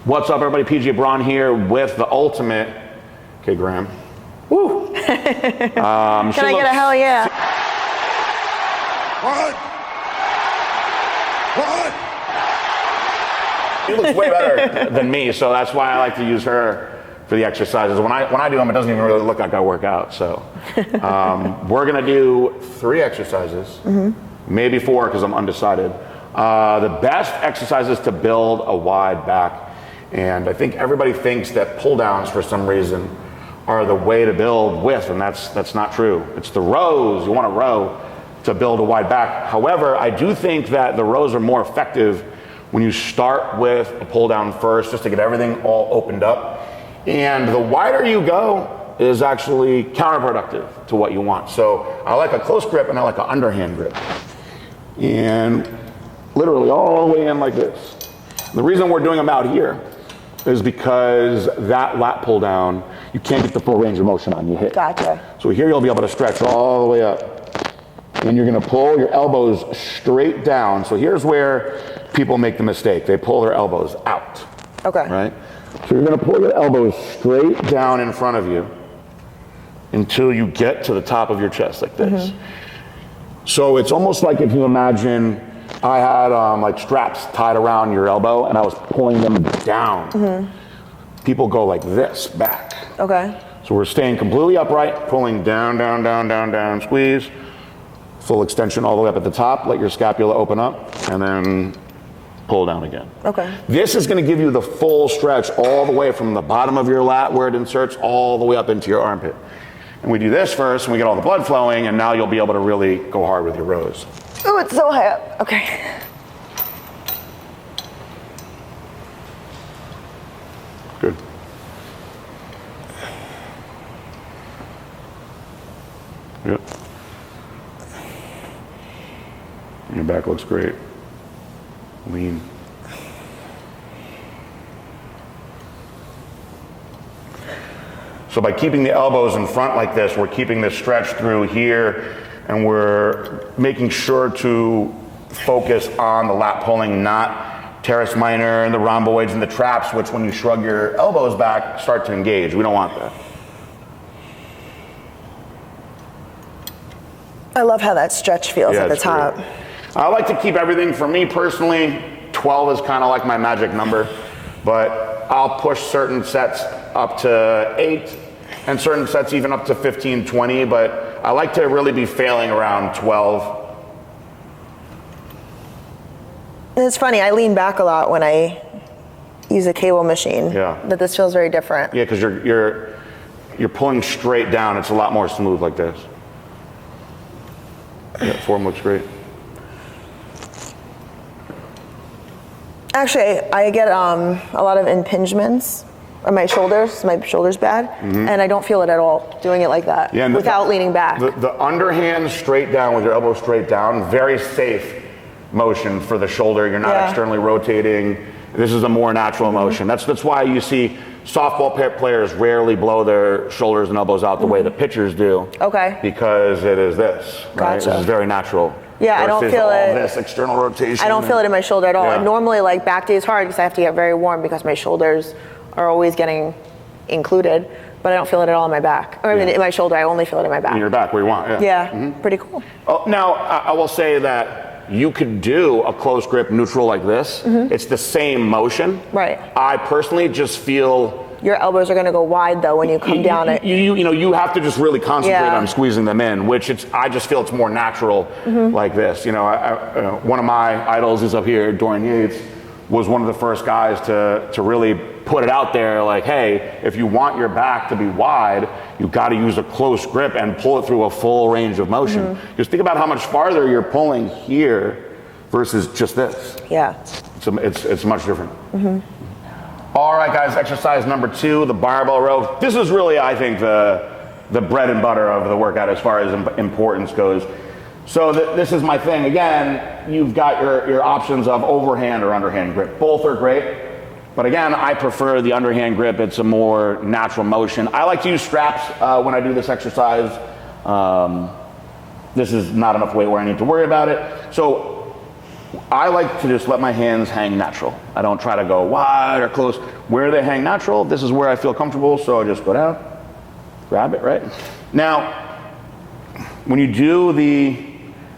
What's up, everybody? PJ Braun here with the ultimate Graham. Woo! Can I get a hell yeah? What? She looks way better than me, so that's why I like to use her for the exercises. When I do them, it doesn't even really look like I work out. So we're gonna do 3 exercises, maybe 4 because I'm undecided. The best exercises to build a wide back. And I think everybody thinks that pull downs for some reason are the way to build width, and that's not true. It's the rows. You want a row to build a wide back. However, I do think that the rows are more effective when you start with a pull down first, just to get everything all opened up. And the wider you go is actually counterproductive to what you want. So I like a close grip and I like an underhand grip. And literally all the way in like this. The reason we're doing them out here is because that lat pull down, you can't get the full range of motion on. You hit. Gotcha. So here you'll be able to stretch all the way up. And you're gonna pull your elbows straight down. So here's where people make the mistake. They pull their elbows out. Okay. Right? So you're gonna pull your elbows straight down in front of you until you get to the top of your chest like this. So it's almost like if you imagine I had like straps tied around your elbow and I was pulling them down. People go like this back. Okay. So we're staying completely upright, pulling down, down, down, down, down, squeeze. Full extension all the way up at the top. Let your scapula open up and then pull down again. Okay. This is going to give you the full stretch all the way from the bottom of your lat where it inserts all the way up into your armpit. And we do this first and we get all the blood flowing, and now you'll be able to really go hard with your rows. Oh, it's so high up. Okay. Good. Yep. Your back looks great. Lean. So by keeping the elbows in front like this, we're keeping this stretch through here, and we're making sure to focus on the lat pulling, not teres minor and the rhomboids and the traps, which when you shrug your elbows back, start to engage. We don't want that. I love how that stretch feels at the top. Great. I like to keep everything, for me personally, 12 is kind of like my magic number, but I'll push certain sets up to 8 and certain sets even up to 15, 20, but I like to really be failing around 12. It's funny, I lean back a lot when I use a cable machine. Yeah. But this feels very different. Yeah, because you're pulling straight down. It's a lot more smooth like this. Yeah, form looks great. Actually, I get a lot of impingements on my shoulders. My shoulder's bad, and I don't feel it at all doing it like that without leaning back. The underhand straight down with your elbow straight down, very safe motion for the shoulder. You're not externally rotating. This is a more natural motion. That's why you see softball players rarely blow their shoulders and elbows out the way the pitchers do. Okay. Because it is this, right? Gotcha. This is very natural. Yeah, I don't feel all it. This external rotation. I don't feel it in my shoulder at all. Yeah. And normally, like back day is hard because I have to get very warm because my shoulders are always getting included, but I don't feel it at all in my back. Or I mean, in my shoulder, I only feel it in my back. In your back, where you want. Yeah, pretty cool. Oh, now I will say that you could do a close grip neutral like this. It's the same motion. Right. I personally just feel your elbows are going to go wide though when you come down it. You know, you have to just really concentrate on squeezing them in, which I just feel it's more natural like this. You know, one of my idols is up here, Dorian Yates, was one of the first guys to really put it out there like, hey, if you want your back to be wide, you've got to use a close grip and pull it through a full range of motion. Just think about how much farther you're pulling here versus just this. Yeah. It's much different. All right, guys, exercise number 2, the barbell row. This is really, I think, the bread and butter of the workout as far as importance goes. So this is my thing. Again, you've got your options of overhand or underhand grip. Both are great, but again, I prefer the underhand grip. It's a more natural motion. I like to use straps when I do this exercise. This is not enough weight where I need to worry about it. So I like to just let my hands hang natural. I don't try to go wide or close. Where they hang natural, this is where I feel comfortable, so I just go down, grab it, right? Now, when you do the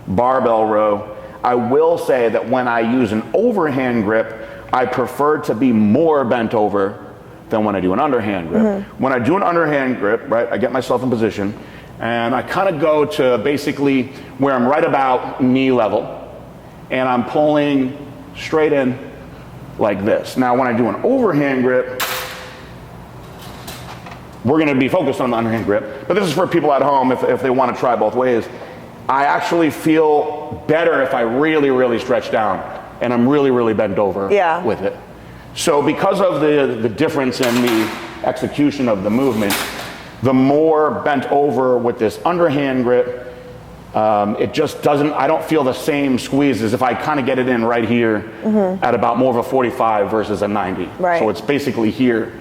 barbell row, I will say that when I use an overhand grip, I prefer to be more bent over than when I do an underhand grip. When I do an underhand grip, right, I get myself in position, and I kind of go to basically where I'm right about knee level, and I'm pulling straight in like this. Now, when I do an overhand grip, we're gonna be focused on the underhand grip, but this is for people at home if they wanna try both ways. I actually feel better if I really, really stretch down and I'm really, really bent over with it. So because of the difference in the execution of the movement, the more bent over with this underhand grip, it just doesn't, I don't feel the same squeeze as if I kind of get it in right here at about more of a 45 versus a 90. So it's basically here,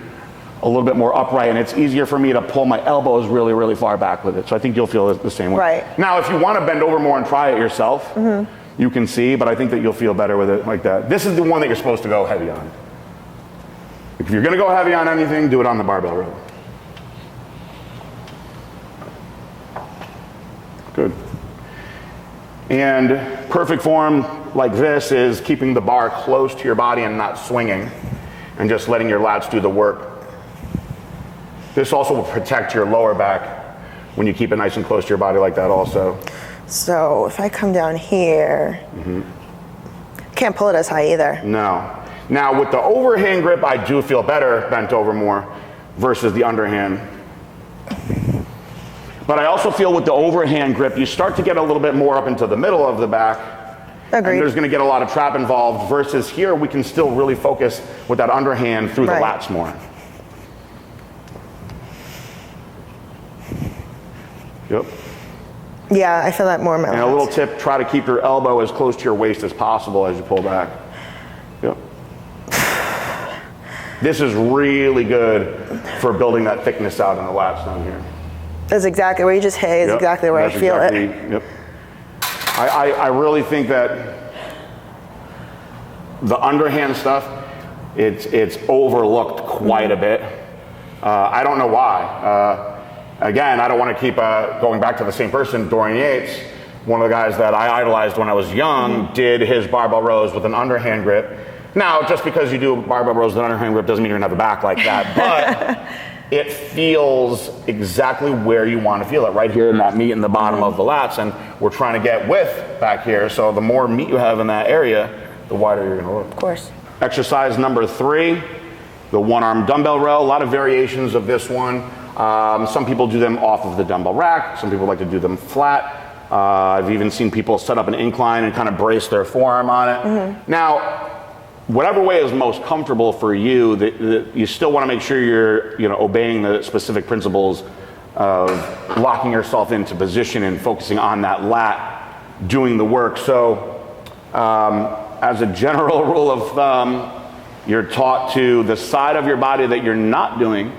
a little bit more upright, and it's easier for me to pull my elbows really, really far back with it. So I think you'll feel the same way. Now, if you want to bend over more and try it yourself, you can see, but I think that you'll feel better with it like that. This is the one that you're supposed to go heavy on. If you're going to go heavy on anything, do it on the barbell row. Good. And perfect form like this is keeping the bar close to your body and not swinging, and just letting your lats do the work. This also will protect your lower back when you keep it nice and close to your body like that also. So if I come down here, can't pull it as high either. No. Now with the overhand grip, I do feel better bent over more versus the underhand. But I also feel with the overhand grip, you start to get a little bit more up into the middle of the back. Agreed. And there's going to get a lot of trap involved versus here we can still really focus with that underhand through the lats more. Yep. Yeah, I feel that more in my And lats. a little tip, try to keep your elbow as close to your waist as possible as you pull back. Yep. This is really good for building that thickness out in the lats down here. That's exactly where you just hit, is exactly where I feel it. Yep. I really think that the underhand stuff, it's overlooked quite a bit. I don't know why. Again, I don't want to keep going back to the same person. Dorian Yates, one of the guys that I idolized when I was young, did his barbell rows with an underhand grip. Now, just because you do barbell rows with an underhand grip doesn't mean you're going to have a back like that, but it feels exactly where you want to feel it, right here in that meat in the bottom of the lats, and we're trying to get width back here, so the more meat you have in that area, the wider you're going to look. Of course. Exercise number 3, the one-arm dumbbell row. A lot of variations of this one. Some people do them off of the dumbbell rack. Some people like to do them flat. I've even seen people set up an incline and kind of brace their forearm on it. Now, whatever way is most comfortable for you, you still want to make sure you're obeying the specific principles of locking yourself into position and focusing on that lat doing the work. So as a general rule of thumb, you're taught to the side of your body that you're not doing,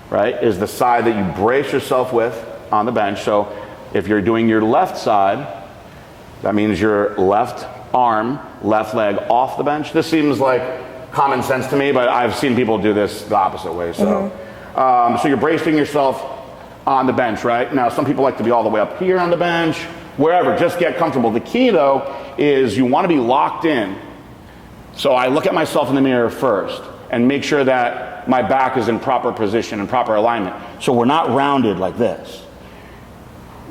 right, is the side that you brace yourself with on the bench. So if you're doing your left side, that means your left arm, left leg off the bench. This seems like common sense to me, but I've seen people do this the opposite way. So, so you're bracing yourself on the bench, right? Now, some people like to be all the way up here on the bench, wherever, just get comfortable. The key though is you want to be locked in. So I look at myself in the mirror first and make sure that my back is in proper position and proper alignment. So we're not rounded like this.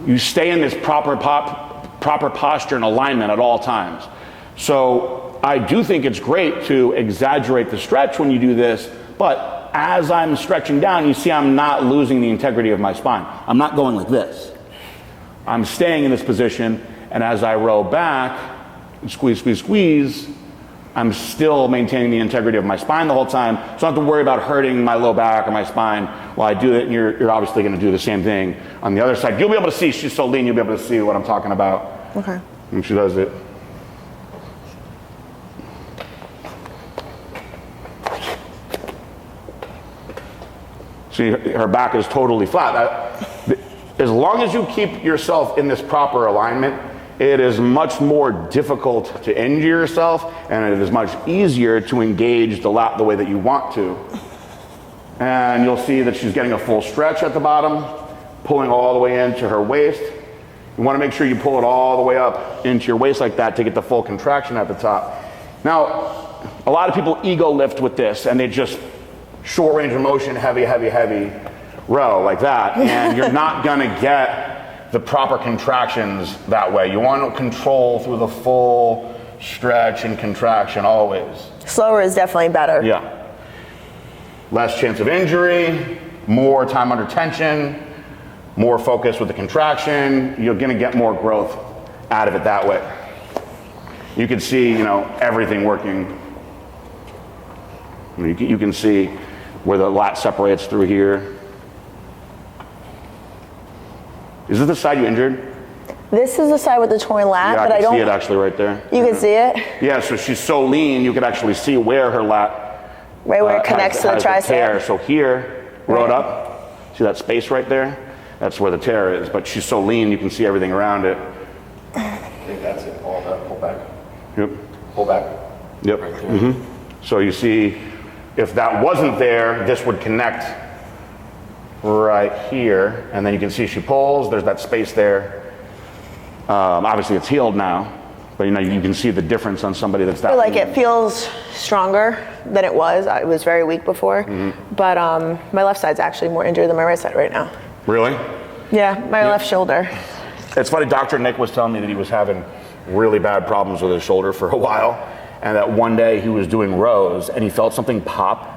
You stay in this proper posture and alignment at all times. So I do think it's great to exaggerate the stretch when you do this, but as I'm stretching down, you see I'm not losing the integrity of my spine. I'm not going like this. I'm staying in this position, and as I row back, squeeze, squeeze, squeeze, I'm still maintaining the integrity of my spine the whole time, so I don't have to worry about hurting my low back or my spine while I do it, and you're obviously going to do the same thing on the other side. You'll be able to see, she's so lean, you'll be able to see what I'm talking about. Okay. When she does it. See, her back is totally flat. As long as you keep yourself in this proper alignment, it is much more difficult to injure yourself, and it is much easier to engage the lat the way that you want to. And you'll see that she's getting a full stretch at the bottom, pulling all the way into her waist. You want to make sure you pull it all the way up into your waist like that to get the full contraction at the top. Now, a lot of people ego lift with this, and they just short range of motion, heavy, heavy, heavy row like that, and you're not going to get the proper contractions that way. You want to control through the full stretch and contraction always. Slower is definitely better. Yeah. Less chance of injury, more time under tension, more focus with the contraction. You're going to get more growth out of it that way. You can see, everything working. You can see where the lat separates through here. Is this the side you injured? This is the side with the torn lat, Yeah, but I don't see it actually right there. You can see it? Yeah, so she's so lean, you could actually see where her lat right where it connects to the tricep. So here, rode up, see that space right there? That's where the tear is, but she's so lean you can see everything around it. I think that's it, all that, pull back. Yep. Pull back. Yep. Right there. So you see, if that wasn't there, this would connect right here, and then you can see she pulls, there's that space there. Obviously it's healed now, but you can see the difference on somebody that's that Like lean. it feels stronger than it was. I was very weak before, but my left side's actually more injured than my right side right now. Really? Yeah, my left shoulder. It's funny, Dr. Nick was telling me that he was having really bad problems with his shoulder for a while, and that one day he was doing rows and he felt something pop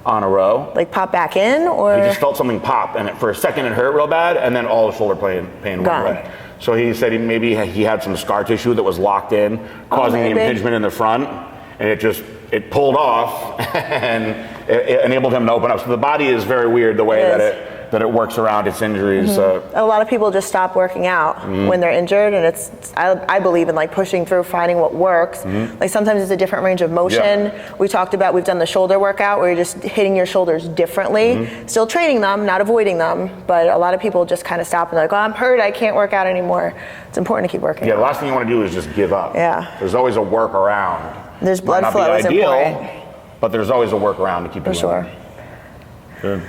on a row. Like pop back in, or? He just felt something pop, and for a second it hurt real bad, and then all the shoulder pain went away. So he said maybe he had some scar tissue that was locked in, causing the impingement in the front, and it pulled off, and it enabled him to open up. So the body is very weird the way that it works around its injuries. A lot of people just stop working out when they're injured, and I believe in like pushing through, finding what works. Like sometimes it's a different range of motion. Yeah. We've done the shoulder workout where you're just hitting your shoulders differently, still training them, not avoiding them, but a lot of people just kind of stop and they're like, oh, I'm hurt, I can't work out anymore. It's important to keep working out. The last thing you want to do is just give up. Yeah. There's always a workaround. There's blood Might not flow be is ideal, important. but there's always a workaround to keep For you sure. Good.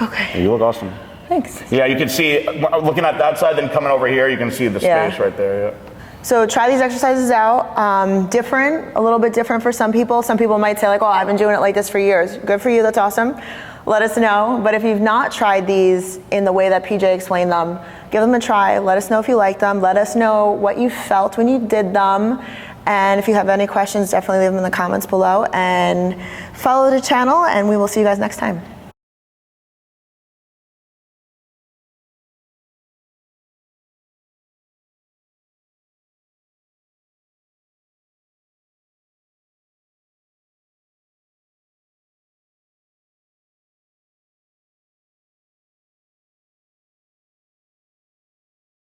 Okay. You look awesome. Thanks. Yeah, you can see, looking at that side, then coming over here, you can see the space right there. Yeah. So try these exercises out. A little bit different for some people. Some people might say like, oh, I've been doing it like this for years. Good for you, that's awesome. Let us know. But if you've not tried these in the way that PJ explained them, give them a try. Let us know if you like them. Let us know what you felt when you did them. And if you have any questions, definitely leave them in the comments below. And follow the channel, and we will see you guys next time.